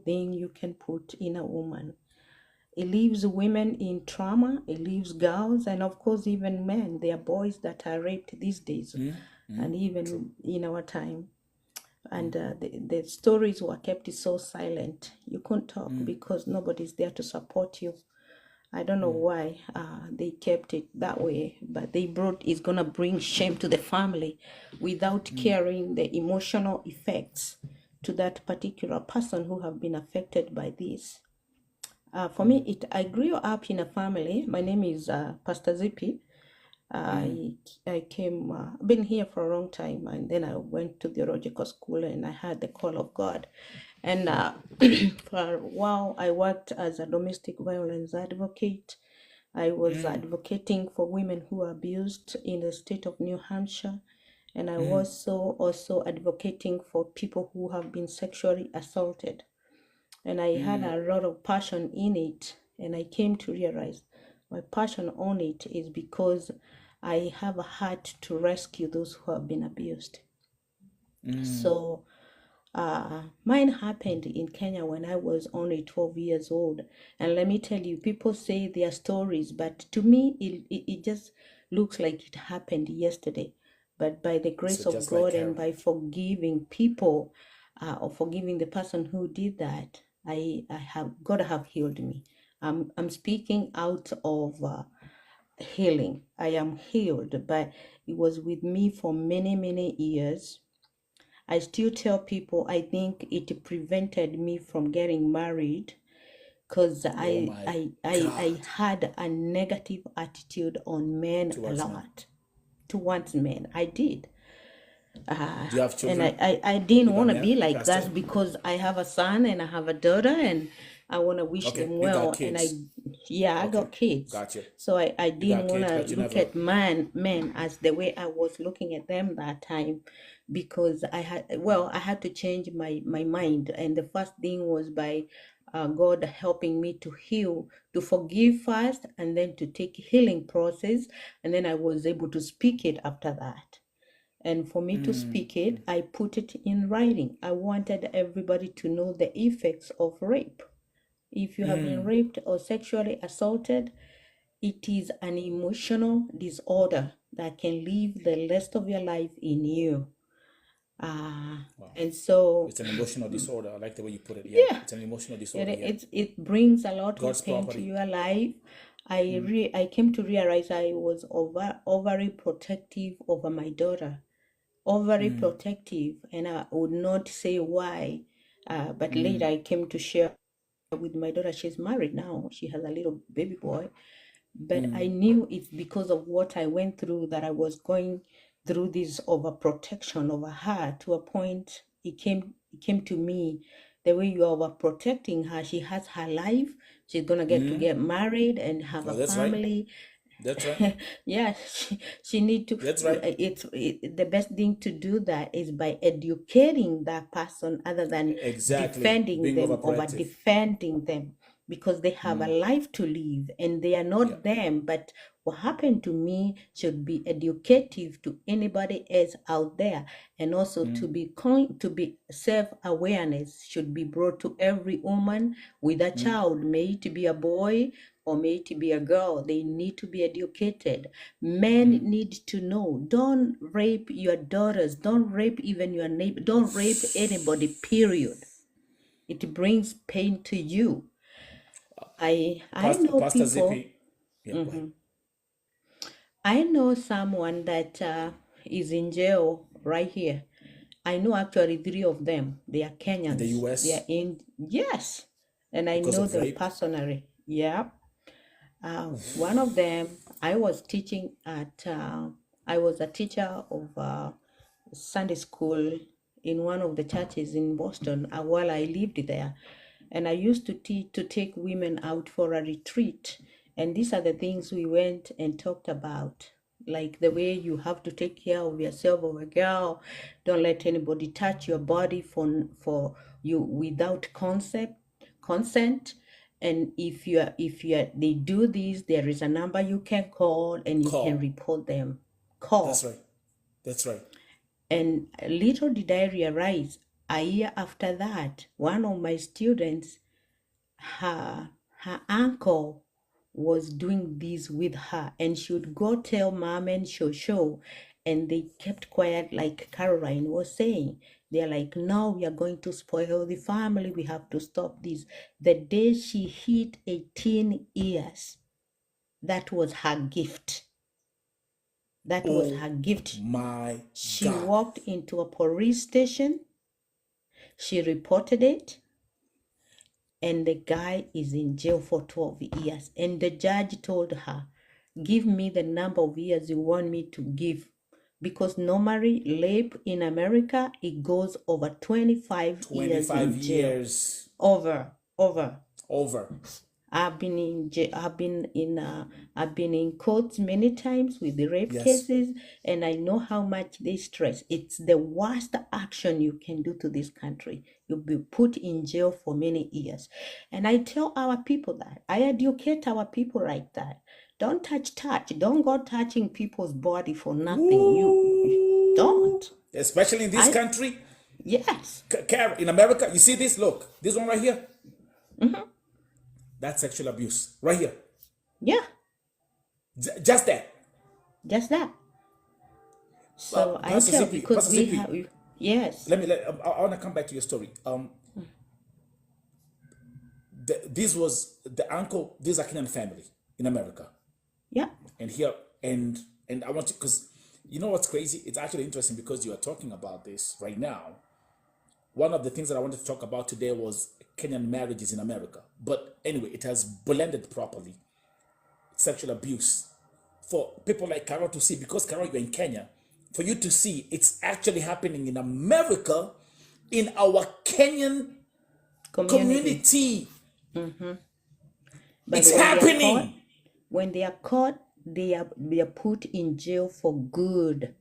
thing you can put in a woman. It leaves women in trauma, it leaves girls, and of course, even men. There are boys that are raped these days, and even in our time. And the stories were kept so silent. You couldn't talk because nobody's there to support you. I don't know why they kept it that way, but it's gonna bring shame to the family without caring the emotional effects to that particular person who have been affected by this. For me, I grew up in a family. My name is Pastor Zippy. I came, been here for a long time, and then I went to theological school and I had the call of God. And for a while, I worked as a domestic violence advocate. I was advocating for women who are abused in the state of New Hampshire. And I was also advocating for people who have been sexually assaulted. And I had a lot of passion in it. And I came to realize my passion on it is because I have a heart to rescue those who have been abused. So mine happened in Kenya when I was only 12 years old. And let me tell you, people say their stories, but to me, it just looks like it happened yesterday. But by the grace of God and by forgiving people or forgiving the person who did that, God have healed me. I'm speaking out of healing. I am healed, but it was with me for many, many years. I still tell people I think it prevented me from getting married because I had a negative attitude on men Towards a men. lot. Towards men. I did. Do you have children? And I didn't with a want to man, be like Pastor? that because I have a son and I have a daughter and I want to wish Okay, them you got well. And kids. I got kids. Gotcha. So I You didn't got want kids, to but you look never. at men as the way I was looking at them that time because I had to change my mind. And the first thing was by God helping me to heal, to forgive first, and then to take healing process. And then I was able to speak it after that. And for me to speak it, I put it in writing. I wanted everybody to know the effects of rape. If you have been raped or sexually assaulted, it is an emotional disorder that can live the rest of your life in you. Wow. And so, It's an emotional disorder. I like the way you put it. Yeah, yeah, it's an emotional disorder. Yeah. it brings a lot God's of pain to property. your life. I came to realize I was overly protective over my daughter. Very protective, and I would not say why. But later I came to share with my daughter. She's married now. She has a little baby boy. But I knew it's because of what I went through that I was going through this overprotection over her to a point it came to me the way you are overprotecting her. She has her life. She's gonna get married and have a Oh, that's right. family. That's right. Yeah, she need to. That's right. The best thing to do that is by educating that person, other than Exactly. defending Being them, over overprotective. defending them, because they have a life to live and they are Yeah. not them. But what happened to me should be educative to anybody else out there, and also to be self-awareness should be brought to every woman with a child, may it be a boy or may it be a girl. They need to be educated. Men need to know. Don't rape your daughters. Don't rape even your neighbor. Don't rape anybody, period. It brings pain to you. I know Pastor people. Zippy. Yeah, go ahead. I know someone that is in jail right here. I know actually three of them. They are In the Kenyans. They are US in, yes. And I because know of them rape. personally. Yeah. One of them, I was teaching at, I was a teacher of Sunday school in one of the churches in Boston while I lived there. And I used to take women out for a retreat. And these are the things we went and talked about. Like the way you have to take care of yourself, of a girl. Don't let anybody touch your body for you without consent. And if they do this, there is a number you can call and you can Call. report them. That's Call. right. That's right. And little did I realize, A year after that, one of my students, her uncle was doing this with her, and she would go tell mom and Shosho, and they kept quiet, like Caroline was saying. They're like, no, we are going to spoil the family, we have to stop this. The day she hit 18 years, that was her gift. That was her gift. My She God. walked into a police station, she reported it, and the guy is in jail for 12 years. And the judge told her, give me the number of years you want me to give. Because normally rape in America, it goes over 25 years 25 in jail. years. Over. Over. I've been in courts many times with the rape Yes. cases, and I know how much they stress. It's the worst action you can do to this country. You'll be put in jail for many years. And I tell our people that. I educate our people like that. Don't touch. Don't go touching people's body for nothing. You don't. Especially in this country. Yes. In America, you see this? Look, this one right here. That's sexual abuse right here. Yeah. Just that. Just that. So I Pastor tell Zippy, because Pastor we Zippy, have, yes. I want to come back to your story. This was the uncle. This is a Kenyan family in America. Yeah. And here, and I want to, because you know what's crazy? It's actually interesting because you are talking about this right now. One of the things that I wanted to talk about today was Kenyan marriages in America. But anyway, it has blended properly. Sexual abuse. For people like Carol to see, because Carol, you're in Kenya, for you to see it's actually happening in America, in our Kenyan community. But it's happening. When they are caught, they are put in jail for good.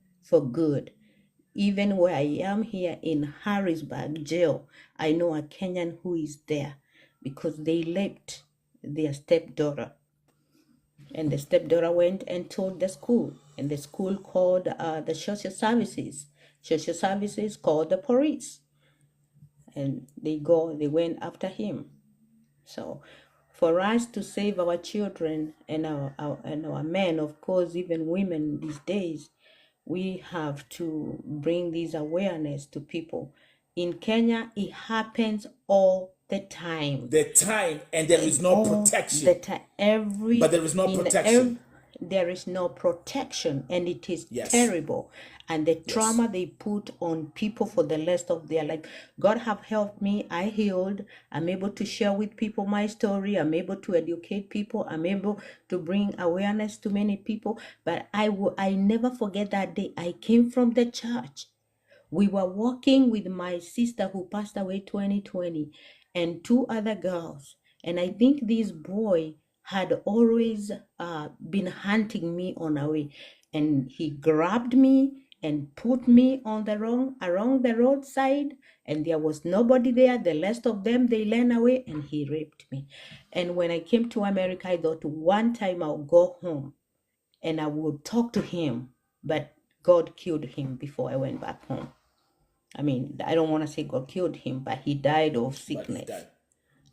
Even where I am here in Harrisburg jail, I know a Kenyan who is there because they raped their stepdaughter. And the stepdaughter went and told the school, and the school called the social services. Social services called the police, and they went after him. So for us to save our children and our men, of course, even women these days, we have to bring this awareness to people. In Kenya, it happens all the time. And there is no protection. But there is no protection. There is no protection, and it is terrible. And the trauma they put on people for the rest of their life. God have helped me. I healed. I'm able to share with people my story. I'm able to educate people. I'm able to bring awareness to many people. But I never forget that day. I came from the church. We were walking with my sister who passed away 2020 and two other girls. And I think this boy had always been hunting me on a way. And he grabbed me and put me on around the roadside. And there was nobody there. The rest of them, they ran away and he raped me. And when I came to America, I thought one time I'll go home and I would talk to him. But God killed him before I went back home. I mean, I don't want to say God killed him, but he died of sickness.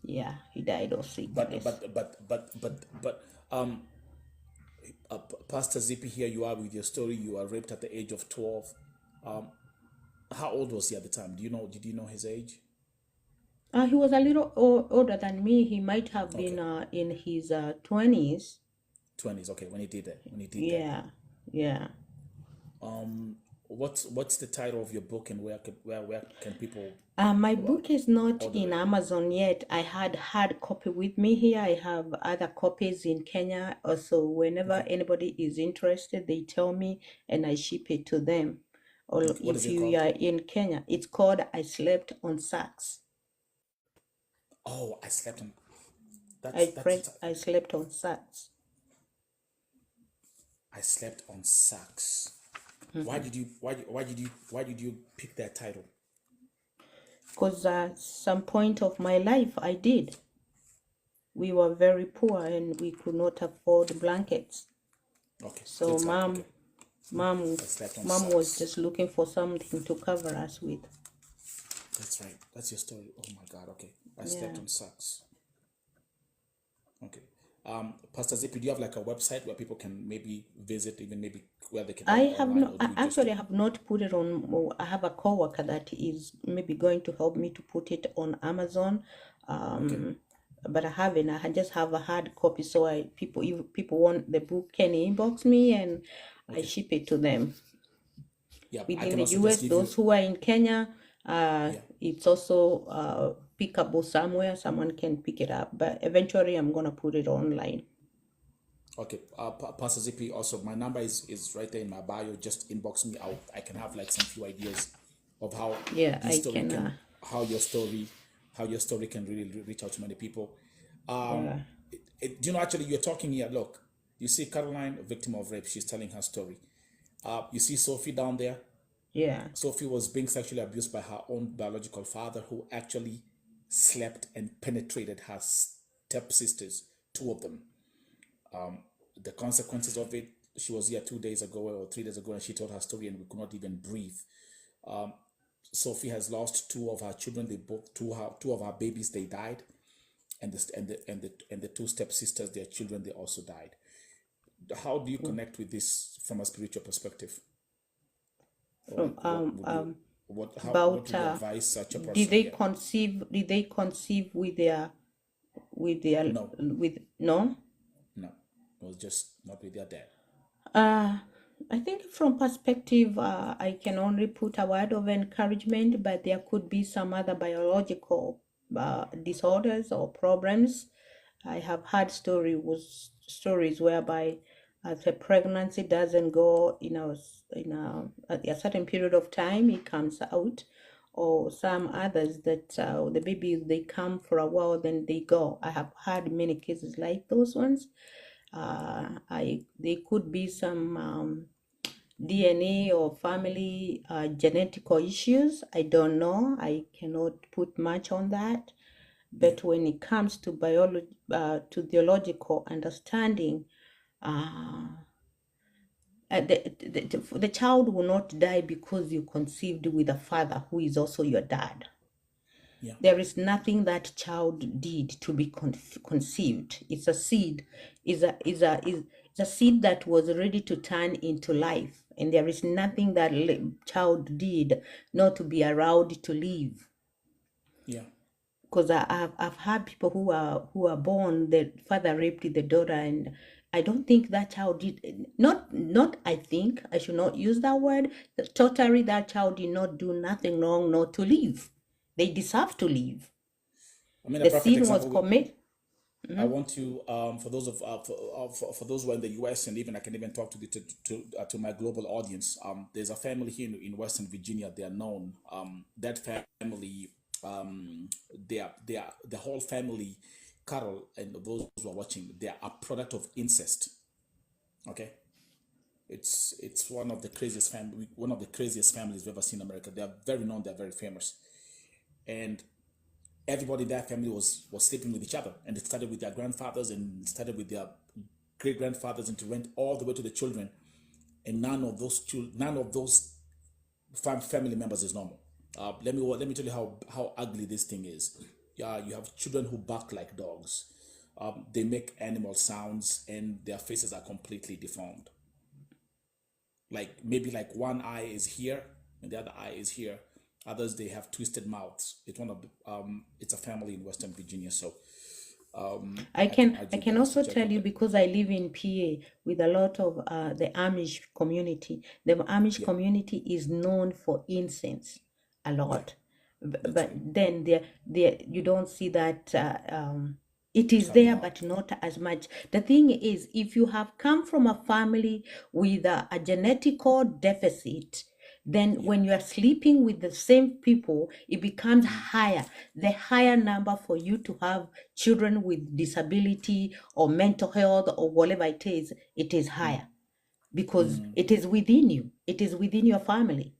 Yeah, he died of sickness. Pastor Zippy, here you are with your story. You are raped at the age of 12. How old was he at the time? Did you know his age? He was a little older than me. He might have been in his 20s. 20s, okay, when he did that. Yeah. What's the title of your book, and where can people? My book is not in Amazon yet. I had hard copy with me here. I have other copies in Kenya. Also, whenever anybody is interested, they tell me, and I ship it to them. Or if you are in Kenya, it's called "I Slept on Sacks." Oh, I slept on. I slept on sacks. I slept on sacks. Why did you pick that title? Because at some point of my life I did. We were very poor and we could not afford blankets. Okay. So mom was just looking for something to cover us with. That's right. That's your story. Oh my God. Okay. I Yeah. slept on socks. Okay. Pastor Zippy, do you have like a website where people can maybe visit, even maybe where they can I order have online, no, or do I you just actually do? have not put it on. I have a coworker that is maybe going to help me to put it on Amazon. Okay. But I haven't. Just have a hard copy. So if people want the book, can inbox me and I Okay. ship it to them. Yeah. I Within can the also just US, give you. those who are in Kenya, Yeah. it's also pickable somewhere. Someone can pick it up. But eventually, I'm gonna put it online. Okay. Pastor Zippy, also my number is right there in my bio. Just inbox me out. I can have like some few ideas of how Yeah, this I story can. can, how your story can really reach out to many people. Um, Yeah, do you know, actually, you're talking here. Look, you see Caroline, a victim of rape. She's telling her story. You see Sophie down there. yeah. Sophie was being sexually abused by her own biological father, who actually slept and penetrated her stepsisters, two of them. The consequences of it, she was here 2 days ago or 3 days ago, and she told her story, and we could not even breathe. Sophie has lost two of her children. They both two of her babies, they died, and the two stepsisters, their children, they also died. How do you connect with this from a spiritual perspective? Or From like, what would you, what about would you advise such a did person? they Yeah. conceive? Did they conceive with their No. with no? No. It was just not with their dad. Uh, I think from perspective, I can only put a word of encouragement, but there could be some other biological disorders or problems. I have had stories whereby the pregnancy doesn't go at a certain period of time, it comes out, or some others that the babies they come for a while, then they go. I have had many cases like those ones. There could be some DNA or family genetical issues. I don't know. I cannot put much on that. Yeah. But when it comes to biology, to theological understanding, uh, the child will not die because you conceived with a father who is also your dad. Yeah. There is nothing that child did to be conceived. It's a seed, is a seed that was ready to turn into life, and there is nothing that child did not to be allowed to live. Yeah. Because I've had people who are born, the father raped the daughter, and I don't think that child did not I think I should not use that word. Totally, that child did not do nothing wrong not to live. They deserve to live. I mean, a The perfect sin was example. committed. I want to, for those for those who are in the US, and even I can even talk to to my global audience. There's a family here in Western Virginia. They are known. That family, the whole family, Carol, and those who are watching, they are a product of incest. Okay, it's one of the craziest families we've ever seen in America. They are very known. They are very famous, and everybody in that family was sleeping with each other, and it started with their grandfathers and started with their great grandfathers, and to went all the way to the children, and none of those family members is normal. Let me tell you how ugly this thing is. Yeah, you have children who bark like dogs. They make animal sounds, and their faces are completely deformed. Like maybe like one eye is here and the other eye is here. Others, they have twisted mouths. It's a family in Western Virginia, so I I can can urge I you can guys to also check tell out you that. because I live in PA with a lot of the Amish community. The Amish Yeah, community is known for incense a yeah, lot, that's but right. then there you don't see that it is Coming there, out. but not as much. The thing is, if you have come from a family with a genetical deficit, then Yeah, when you are sleeping with the same people, it becomes higher. The higher number for you to have children with disability or mental health or whatever it is higher because it is within you, it is within your family.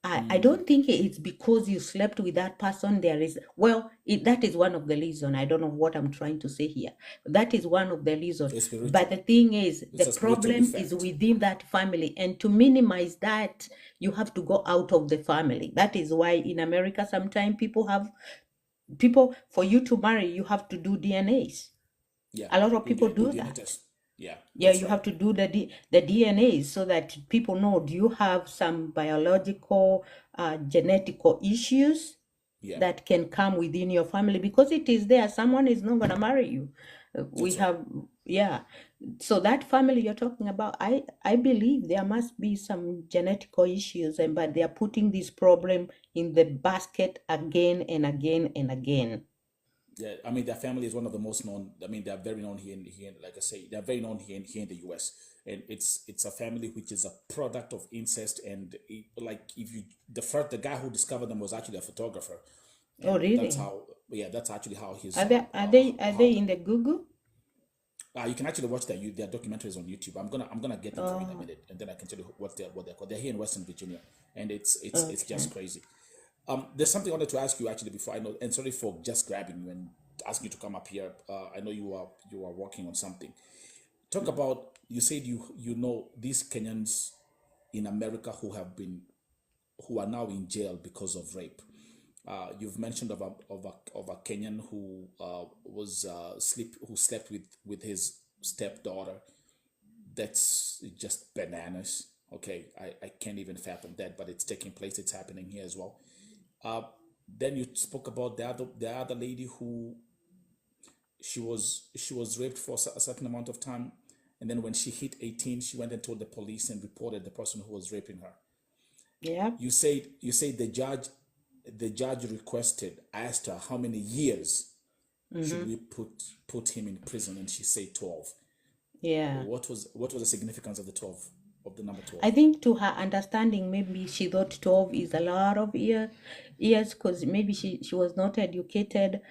I don't think it's because you slept with that person. There is, well, that is one of the reason. I don't know what I'm trying to say here. That is one of the reason. It's But spiritual. the thing is, It's the a spiritual problem is defect. within that family. And to minimize that, you have to go out of the family. That is why in America, sometimes for you to marry, you have to do DNAs. Yeah, A lot of do people do do DNA that. test. Yeah, Yeah, that's you right. have to do the DNA so that people know, do you have some biological, genetical issues Yeah, that can come within your family, because it is there. Someone is not gonna marry you. We that's right. have, yeah. So that family you're talking about, I believe there must be some genetical issues, and but they are putting this problem in the basket again and again and again. Yeah, I mean, their family is one of the most known. I mean, they're very known like I say, they're very known here in the U.S. And it's a family which is a product of incest. And like, if you the guy who discovered them was actually a photographer, Oh, and that's really? how. Yeah, that's actually how his Are they are they are they in the Google? you can actually watch their documentaries on YouTube. I'm gonna get them for you in a Oh, minute, and then I can tell you what they're called. They're here in Western Virginia, and it's okay. just crazy. There's something I wanted to ask you actually before I know, and sorry for just grabbing you and asking you to come up here. I know you are working on something. Talk about, you said you know these Kenyans in America who are now in jail because of rape. You've mentioned of a Kenyan who who slept with his stepdaughter. That's just bananas. Okay, I can't even fathom that, but it's taking place. It's happening here as well. Uh, then you spoke about the other lady who she was raped for a certain amount of time, and then when she hit 18, she went and told the police and reported the person who was raping her. Yeah. You said the judge asked her how many years should Mm-hmm. we put him in prison, and she said 12. Yeah. What was the significance of the 12, of the number I 12? think to her understanding, maybe she thought 12 is a lot of years, because maybe she was not educated.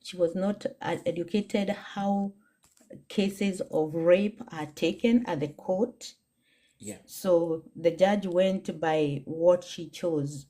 She was not educated how cases of rape are taken at the court. Yeah. So the judge went by what she chose.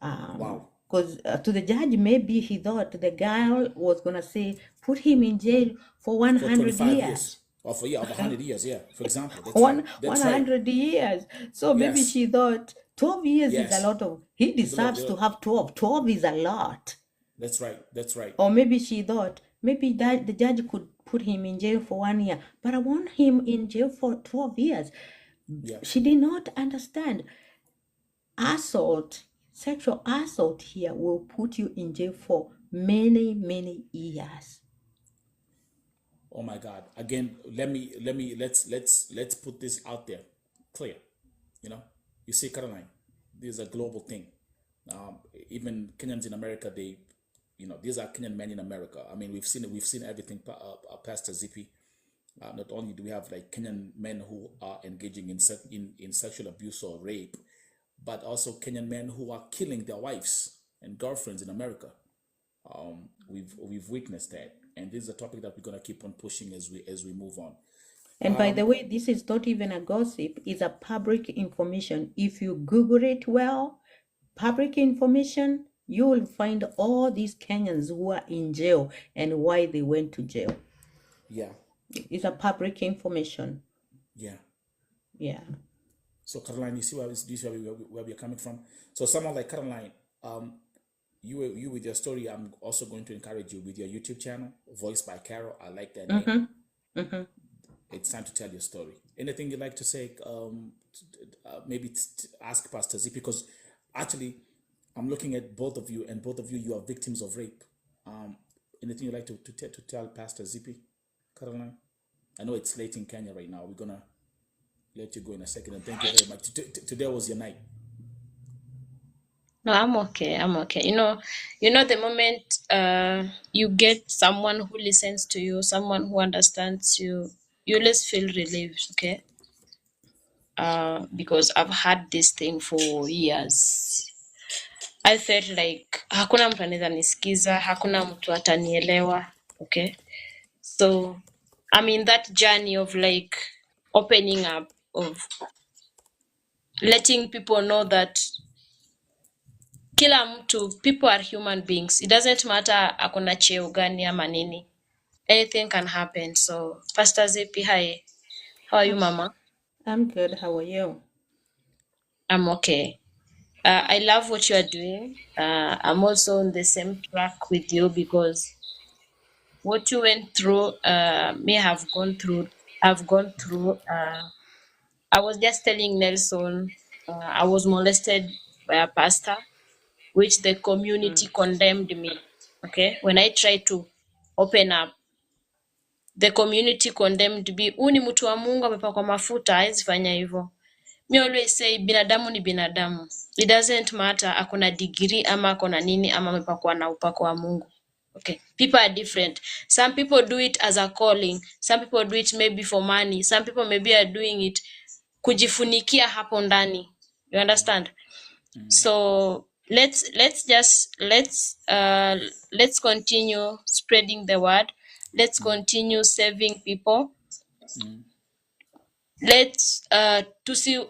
Wow. Because to the judge, maybe he thought the girl was going to say, put him in jail for For 100 25 years, years. or for, yeah, of 100 years, yeah, for example. That's right. One That's right. 100 years. So maybe Yes. she thought 12 years is a Yes. lot of, he It's a lot. deserves to have 12. 12 is a lot. That's right. That's right. Or maybe she thought, maybe that the judge could put him in jail for 1 year, but I want him in jail for 12 years. Yeah. She did not understand. Assault, sexual assault here will put you in jail for many, many years. Oh my God. Again, let's put this out there, clear. You know, you see, Caroline, this is a global thing. Um, Even Kenyans in America, these are Kenyan men in America. I mean, we've seen everything. Pastor Zippy. Not only do we have like Kenyan men who are engaging in sexual abuse or rape, but also Kenyan men who are killing their wives and girlfriends in America. We've witnessed that, and this is a topic that we're gonna keep on pushing as we move on. And by the way, this is not even a gossip, it's a public information. If you Google it well, public information, you will find all these Kenyans who are in jail and why they went to jail. Yeah, It's a public information. yeah. Yeah. So Caroline, you see where we're coming from. So someone like Caroline, um, you with your story, I'm also going to encourage you with your YouTube channel, Voice by Carol. I like that name. Mm-hmm. Mm-hmm. It's time to tell your story. Anything you'd like to say? Maybe ask Pastor Z, because actually, I'm looking at both of you, and both of you, you are victims of rape. Um, Anything you'd like to tell Pastor Zippy, Caroline? I know it's late in Kenya right now. We're gonna let you go in a second, and thank you very much. Today was your night. No, I'm okay. I'm okay. You know, the moment you get someone who listens to you, someone who understands you, you always feel relieved, okay? Because I've had this thing for years. I felt like hakuna mtu anaweza nisikiza, hakuna mtu atanielewa, okay? So I'm in that journey of like opening up, of letting people know that kila mtu, people are human beings. It doesn't matter akona cheo gani ama nini. Anything can happen. So Pastor Zippy, hi. How are you, Mama? I'm good. How are you? I'm okay. I love what you are doing. I'm also on the same track with you because what you went through, me have gone through. I've gone through. I was just telling Nelson, I was molested by a pastor, which the community condemned me. Okay, when I tried to open up, the community condemned me. Huyu ni mtu wa Mungu, amepakwa mafuta, hawezi fanya hivyo. Me always say binadamu ni binadamu. It doesn't matter akona degree ama akona nini ama amepakwa na upako wa Mungu. Okay, people are different. Some people do it as a calling. Some people do it maybe for money. Some people maybe are doing it kujifunikia hapo ndani. You understand? So let's continue spreading the word. Let's continue saving people. Let's to see